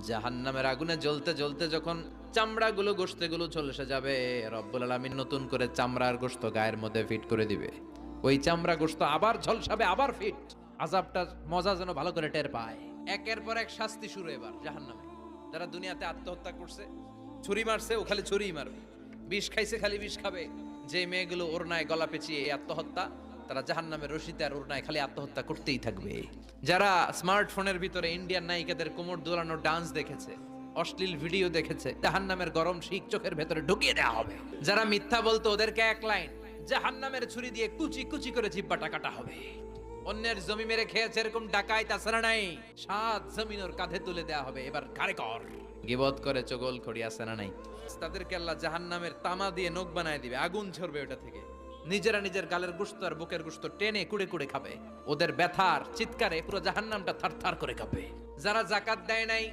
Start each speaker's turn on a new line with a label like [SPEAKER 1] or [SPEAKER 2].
[SPEAKER 1] জাহান্নামের আগুনে জ্বলতে জ্বলতে যখন চামড়াগুলো গোশতগুলো ঝলসে যাবে, রব্বুল আলামিন নতুন করে চামড়ার গোশত গায়ের মধ্যে ফিট করে দিবে। ওই চামড়া গোশত আবার ঝলসাবে, আবার ফিট। আযাবটার মজা যেন ভালো করে টের পায়। একের পর এক শাস্তি শুরু এবার জাহান্নামে। যারা দুনিয়াতে আত্মহত্যা করছে, ছুরি মারছে, ও খালি ছুরিই মারবে। বিষ খাইছে, খালি বিষ খাবে। যে মেয়েগুলো ওড়নায় গলা পেঁচিয়ে এই আত্মহত্যা, তারা জাহান্নামের রশিতে আর ওড়নায় খালি আত্মহত্যা করতেই থাকবে। যারা স্মার্টফোনের ভিতরে ইন্ডিয়ান নায়িকাদের কোমর দোলানো ডান্স দেখেছে, অশ্লীল ভিডিও দেখেছে, জাহান্নামের গরম শিক চোখের ভেতরে ঢুকিয়ে দেওয়া হবে। যারা মিথ্যা বলতো, ওদেরকে এক লাইন জাহান্নামের ছুরি দিয়ে কুচি কুচি করে জিহ্বাটা কাটা হবে। অন্যের জমি মেরে খেয়েছে এরকম ডাকাই তাছাড়া নাই, 7 জমিন ওর কাঁধে তুলে দেওয়া হবে। এবার কারে কর গিবত করে চগল খড়ি আছে না নাই, তাদেরকে আল্লাহ জাহান্নামের তামা দিয়ে নখ বানায় দিবে, আগুন ঝরবে ওটা থেকে। নিজেরা নিজের গালের গোশত আর বুকের গোশত টেনে কুড়ে কুড়ে খাবে। ওদের ব্যথার চিৎকারে পুরো জাহান্নামটা থারথার করে কাঁপবে। যারা যাকাত দেয় নাই,